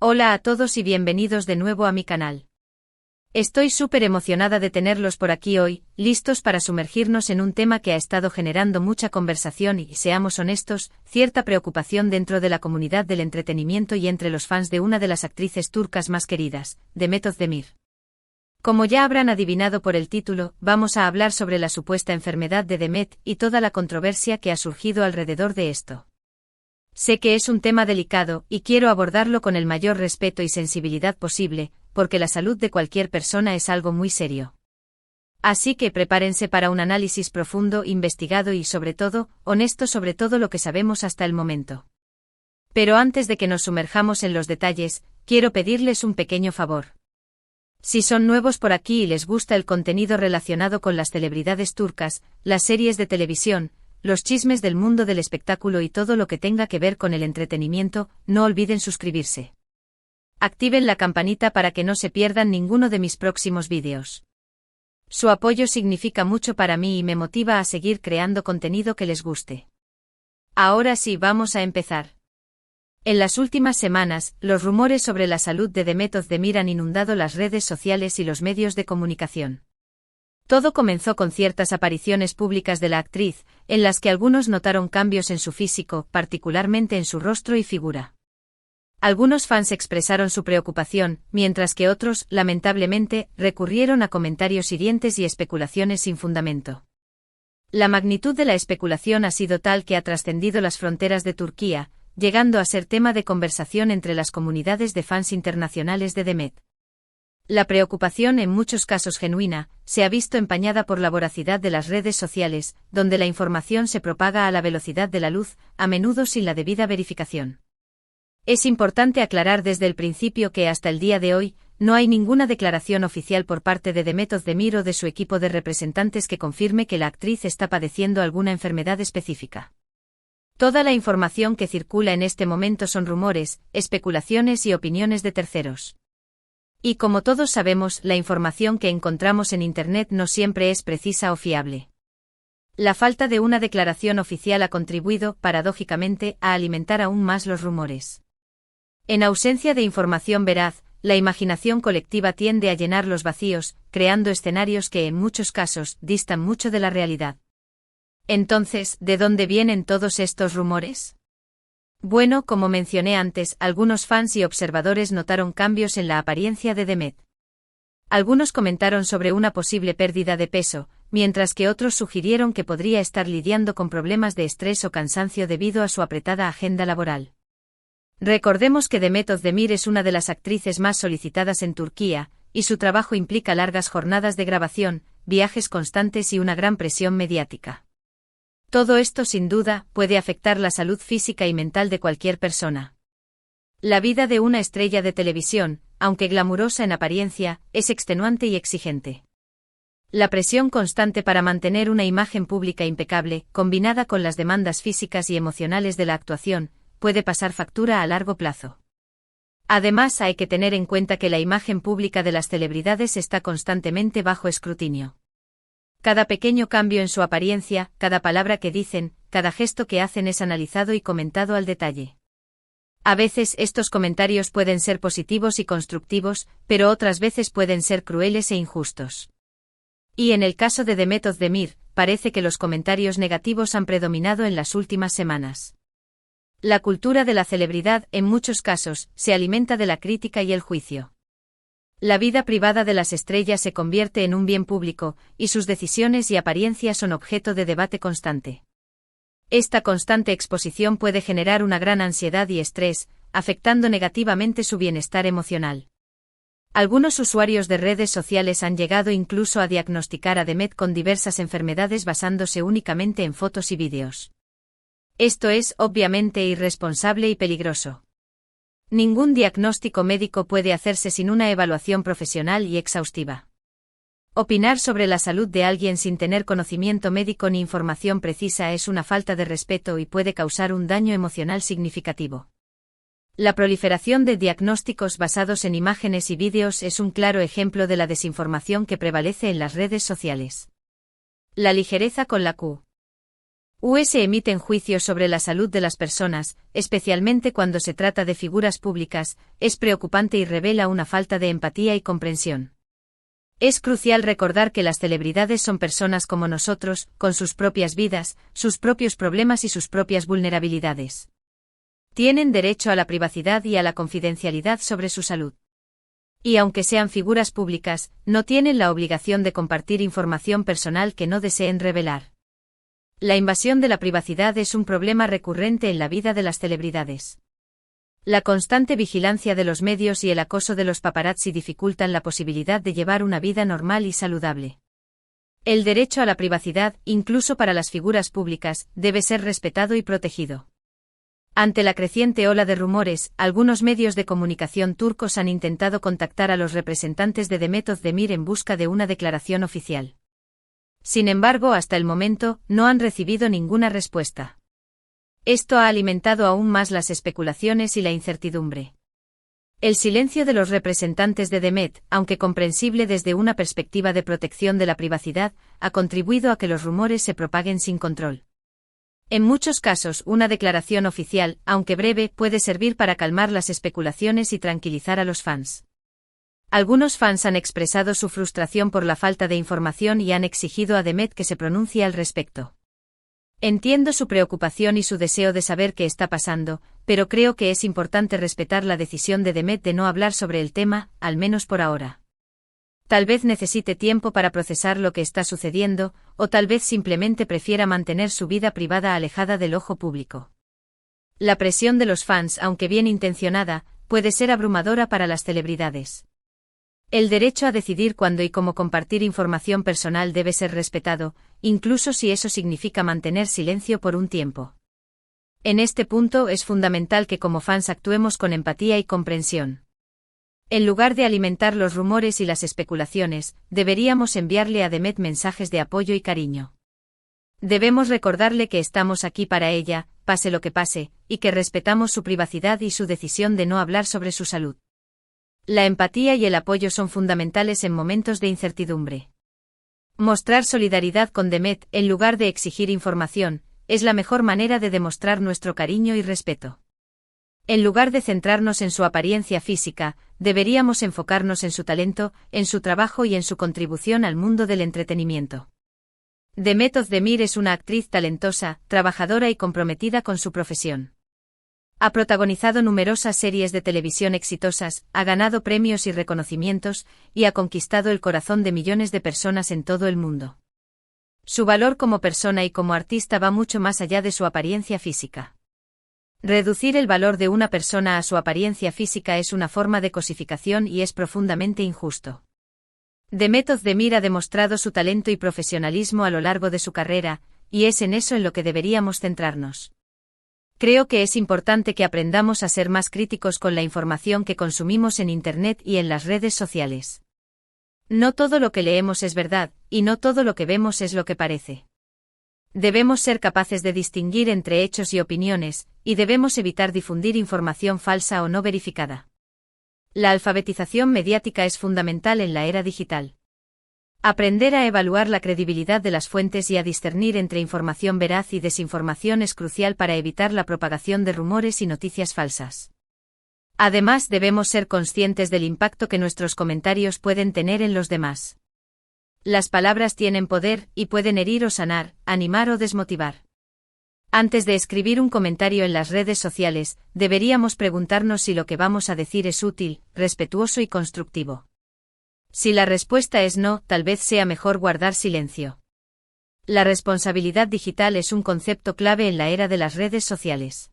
Hola a todos y bienvenidos de nuevo a mi canal. Estoy súper emocionada de tenerlos por aquí hoy, listos para sumergirnos en un tema que ha estado generando mucha conversación y, seamos honestos, cierta preocupación dentro de la comunidad del entretenimiento y entre los fans de una de las actrices turcas más queridas, Demet Özdemir. Como ya habrán adivinado por el título, vamos a hablar sobre la supuesta enfermedad de Demet y toda la controversia que ha surgido alrededor de esto. Sé que es un tema delicado, y quiero abordarlo con el mayor respeto y sensibilidad posible, porque la salud de cualquier persona es algo muy serio. Así que prepárense para un análisis profundo, investigado y sobre todo, honesto sobre todo lo que sabemos hasta el momento. Pero antes de que nos sumerjamos en los detalles, quiero pedirles un pequeño favor. Si son nuevos por aquí y les gusta el contenido relacionado con las celebridades turcas, las series de televisión, los chismes del mundo del espectáculo y todo lo que tenga que ver con el entretenimiento, no olviden suscribirse. Activen la campanita para que no se pierdan ninguno de mis próximos vídeos. Su apoyo significa mucho para mí y me motiva a seguir creando contenido que les guste. Ahora sí, vamos a empezar. En las últimas semanas, los rumores sobre la salud de Demet Özdemir han inundado las redes sociales y los medios de comunicación. Todo comenzó con ciertas apariciones públicas de la actriz, en las que algunos notaron cambios en su físico, particularmente en su rostro y figura. Algunos fans expresaron su preocupación, mientras que otros, lamentablemente, recurrieron a comentarios hirientes y especulaciones sin fundamento. La magnitud de la especulación ha sido tal que ha trascendido las fronteras de Turquía, llegando a ser tema de conversación entre las comunidades de fans internacionales de Demet. La preocupación, en muchos casos genuina, se ha visto empañada por la voracidad de las redes sociales, donde la información se propaga a la velocidad de la luz, a menudo sin la debida verificación. Es importante aclarar desde el principio que hasta el día de hoy, no hay ninguna declaración oficial por parte de Demet Özdemir o de su equipo de representantes que confirme que la actriz está padeciendo alguna enfermedad específica. Toda la información que circula en este momento son rumores, especulaciones y opiniones de terceros. Y como todos sabemos, la información que encontramos en Internet no siempre es precisa o fiable. La falta de una declaración oficial ha contribuido, paradójicamente, a alimentar aún más los rumores. En ausencia de información veraz, la imaginación colectiva tiende a llenar los vacíos, creando escenarios que en muchos casos distan mucho de la realidad. Entonces, ¿de dónde vienen todos estos rumores? Bueno, como mencioné antes, algunos fans y observadores notaron cambios en la apariencia de Demet. Algunos comentaron sobre una posible pérdida de peso, mientras que otros sugirieron que podría estar lidiando con problemas de estrés o cansancio debido a su apretada agenda laboral. Recordemos que Demet Özdemir es una de las actrices más solicitadas en Turquía, y su trabajo implica largas jornadas de grabación, viajes constantes y una gran presión mediática. Todo esto, sin duda, puede afectar la salud física y mental de cualquier persona. La vida de una estrella de televisión, aunque glamurosa en apariencia, es extenuante y exigente. La presión constante para mantener una imagen pública impecable, combinada con las demandas físicas y emocionales de la actuación, puede pasar factura a largo plazo. Además, hay que tener en cuenta que la imagen pública de las celebridades está constantemente bajo escrutinio. Cada pequeño cambio en su apariencia, cada palabra que dicen, cada gesto que hacen es analizado y comentado al detalle. A veces estos comentarios pueden ser positivos y constructivos, pero otras veces pueden ser crueles e injustos. Y en el caso de Demet Özdemir, parece que los comentarios negativos han predominado en las últimas semanas. La cultura de la celebridad, en muchos casos, se alimenta de la crítica y el juicio. La vida privada de las estrellas se convierte en un bien público, y sus decisiones y apariencias son objeto de debate constante. Esta constante exposición puede generar una gran ansiedad y estrés, afectando negativamente su bienestar emocional. Algunos usuarios de redes sociales han llegado incluso a diagnosticar a Demet con diversas enfermedades basándose únicamente en fotos y vídeos. Esto es, obviamente, irresponsable y peligroso. Ningún diagnóstico médico puede hacerse sin una evaluación profesional y exhaustiva. Opinar sobre la salud de alguien sin tener conocimiento médico ni información precisa es una falta de respeto y puede causar un daño emocional significativo. La proliferación de diagnósticos basados en imágenes y vídeos es un claro ejemplo de la desinformación que prevalece en las redes sociales. La ligereza con la Q. US emiten juicios sobre la salud de las personas, especialmente cuando se trata de figuras públicas, es preocupante y revela una falta de empatía y comprensión. Es crucial recordar que las celebridades son personas como nosotros, con sus propias vidas, sus propios problemas y sus propias vulnerabilidades. Tienen derecho a la privacidad y a la confidencialidad sobre su salud. Y aunque sean figuras públicas, no tienen la obligación de compartir información personal que no deseen revelar. La invasión de la privacidad es un problema recurrente en la vida de las celebridades. La constante vigilancia de los medios y el acoso de los paparazzi dificultan la posibilidad de llevar una vida normal y saludable. El derecho a la privacidad, incluso para las figuras públicas, debe ser respetado y protegido. Ante la creciente ola de rumores, algunos medios de comunicación turcos han intentado contactar a los representantes de Demet Özdemir en busca de una declaración oficial. Sin embargo, hasta el momento, no han recibido ninguna respuesta. Esto ha alimentado aún más las especulaciones y la incertidumbre. El silencio de los representantes de Demet, aunque comprensible desde una perspectiva de protección de la privacidad, ha contribuido a que los rumores se propaguen sin control. En muchos casos, una declaración oficial, aunque breve, puede servir para calmar las especulaciones y tranquilizar a los fans. Algunos fans han expresado su frustración por la falta de información y han exigido a Demet que se pronuncie al respecto. Entiendo su preocupación y su deseo de saber qué está pasando, pero creo que es importante respetar la decisión de Demet de no hablar sobre el tema, al menos por ahora. Tal vez necesite tiempo para procesar lo que está sucediendo, o tal vez simplemente prefiera mantener su vida privada alejada del ojo público. La presión de los fans, aunque bien intencionada, puede ser abrumadora para las celebridades. El derecho a decidir cuándo y cómo compartir información personal debe ser respetado, incluso si eso significa mantener silencio por un tiempo. En este punto es fundamental que como fans actuemos con empatía y comprensión. En lugar de alimentar los rumores y las especulaciones, deberíamos enviarle a Demet mensajes de apoyo y cariño. Debemos recordarle que estamos aquí para ella, pase lo que pase, y que respetamos su privacidad y su decisión de no hablar sobre su salud. La empatía y el apoyo son fundamentales en momentos de incertidumbre. Mostrar solidaridad con Demet, en lugar de exigir información, es la mejor manera de demostrar nuestro cariño y respeto. En lugar de centrarnos en su apariencia física, deberíamos enfocarnos en su talento, en su trabajo y en su contribución al mundo del entretenimiento. Demet Özdemir es una actriz talentosa, trabajadora y comprometida con su profesión. Ha protagonizado numerosas series de televisión exitosas, ha ganado premios y reconocimientos, y ha conquistado el corazón de millones de personas en todo el mundo. Su valor como persona y como artista va mucho más allá de su apariencia física. Reducir el valor de una persona a su apariencia física es una forma de cosificación y es profundamente injusto. Demet Özdemir ha demostrado su talento y profesionalismo a lo largo de su carrera, y es en eso en lo que deberíamos centrarnos. Creo que es importante que aprendamos a ser más críticos con la información que consumimos en Internet y en las redes sociales. No todo lo que leemos es verdad, y no todo lo que vemos es lo que parece. Debemos ser capaces de distinguir entre hechos y opiniones, y debemos evitar difundir información falsa o no verificada. La alfabetización mediática es fundamental en la era digital. Aprender a evaluar la credibilidad de las fuentes y a discernir entre información veraz y desinformación es crucial para evitar la propagación de rumores y noticias falsas. Además, debemos ser conscientes del impacto que nuestros comentarios pueden tener en los demás. Las palabras tienen poder, y pueden herir o sanar, animar o desmotivar. Antes de escribir un comentario en las redes sociales, deberíamos preguntarnos si lo que vamos a decir es útil, respetuoso y constructivo. Si la respuesta es no, tal vez sea mejor guardar silencio. La responsabilidad digital es un concepto clave en la era de las redes sociales.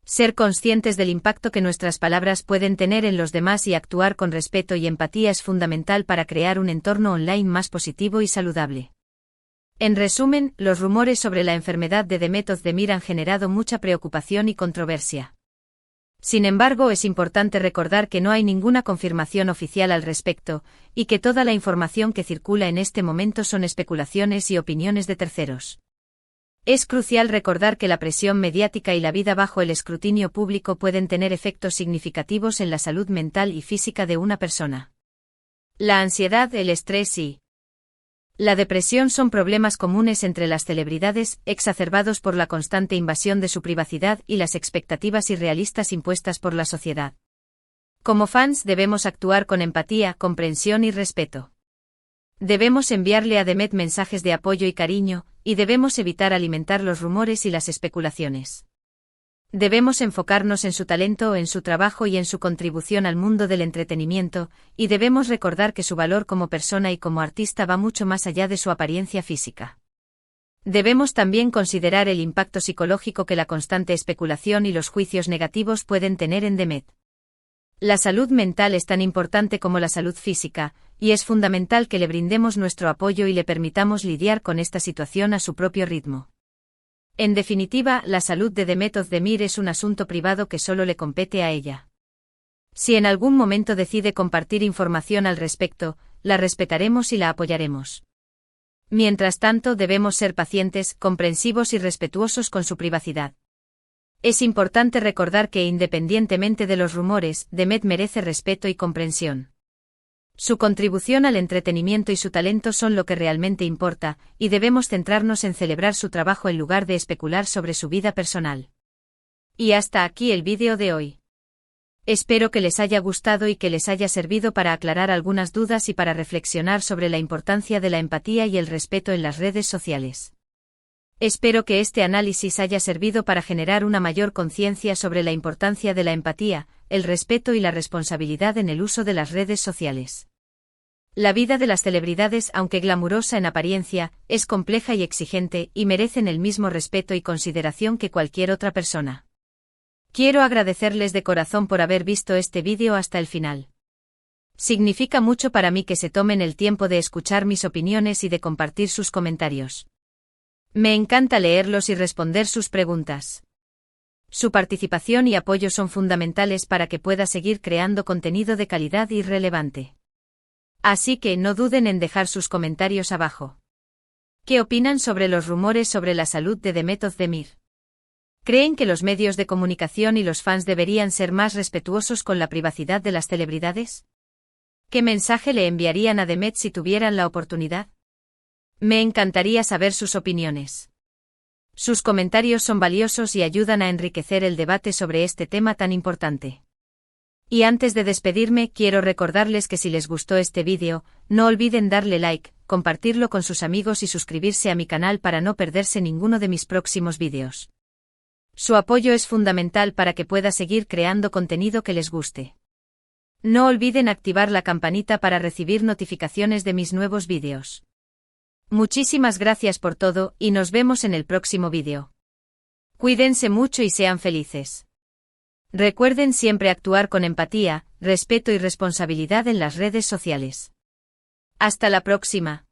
Ser conscientes del impacto que nuestras palabras pueden tener en los demás y actuar con respeto y empatía es fundamental para crear un entorno online más positivo y saludable. En resumen, los rumores sobre la enfermedad de Demet Özdemir han generado mucha preocupación y controversia. Sin embargo, es importante recordar que no hay ninguna confirmación oficial al respecto, y que toda la información que circula en este momento son especulaciones y opiniones de terceros. Es crucial recordar que la presión mediática y la vida bajo el escrutinio público pueden tener efectos significativos en la salud mental y física de una persona. La ansiedad, el estrés y La depresión son problemas comunes entre las celebridades, exacerbados por la constante invasión de su privacidad y las expectativas irrealistas impuestas por la sociedad. Como fans debemos actuar con empatía, comprensión y respeto. Debemos enviarle a Demet mensajes de apoyo y cariño, y debemos evitar alimentar los rumores y las especulaciones. Debemos enfocarnos en su talento, en su trabajo y en su contribución al mundo del entretenimiento, y debemos recordar que su valor como persona y como artista va mucho más allá de su apariencia física. Debemos también considerar el impacto psicológico que la constante especulación y los juicios negativos pueden tener en Demet. La salud mental es tan importante como la salud física, y es fundamental que le brindemos nuestro apoyo y le permitamos lidiar con esta situación a su propio ritmo. En definitiva, la salud de Demet Özdemir es un asunto privado que solo le compete a ella. Si en algún momento decide compartir información al respecto, la respetaremos y la apoyaremos. Mientras tanto, debemos ser pacientes, comprensivos y respetuosos con su privacidad. Es importante recordar que independientemente de los rumores, Demet merece respeto y comprensión. Su contribución al entretenimiento y su talento son lo que realmente importa, y debemos centrarnos en celebrar su trabajo en lugar de especular sobre su vida personal. Y hasta aquí el vídeo de hoy. Espero que les haya gustado y que les haya servido para aclarar algunas dudas y para reflexionar sobre la importancia de la empatía y el respeto en las redes sociales. Espero que este análisis haya servido para generar una mayor conciencia sobre la importancia de la empatía, el respeto y la responsabilidad en el uso de las redes sociales. La vida de las celebridades, aunque glamurosa en apariencia, es compleja y exigente, y merecen el mismo respeto y consideración que cualquier otra persona. Quiero agradecerles de corazón por haber visto este vídeo hasta el final. Significa mucho para mí que se tomen el tiempo de escuchar mis opiniones y de compartir sus comentarios. Me encanta leerlos y responder sus preguntas. Su participación y apoyo son fundamentales para que pueda seguir creando contenido de calidad y relevante. Así que no duden en dejar sus comentarios abajo. ¿Qué opinan sobre los rumores sobre la salud de Demet Özdemir? ¿Creen que los medios de comunicación y los fans deberían ser más respetuosos con la privacidad de las celebridades? ¿Qué mensaje le enviarían a Demet si tuvieran la oportunidad? Me encantaría saber sus opiniones. Sus comentarios son valiosos y ayudan a enriquecer el debate sobre este tema tan importante. Y antes de despedirme, quiero recordarles que si les gustó este vídeo, no olviden darle like, compartirlo con sus amigos y suscribirse a mi canal para no perderse ninguno de mis próximos vídeos. Su apoyo es fundamental para que pueda seguir creando contenido que les guste. No olviden activar la campanita para recibir notificaciones de mis nuevos vídeos. Muchísimas gracias por todo, y nos vemos en el próximo vídeo. Cuídense mucho y sean felices. Recuerden siempre actuar con empatía, respeto y responsabilidad en las redes sociales. Hasta la próxima.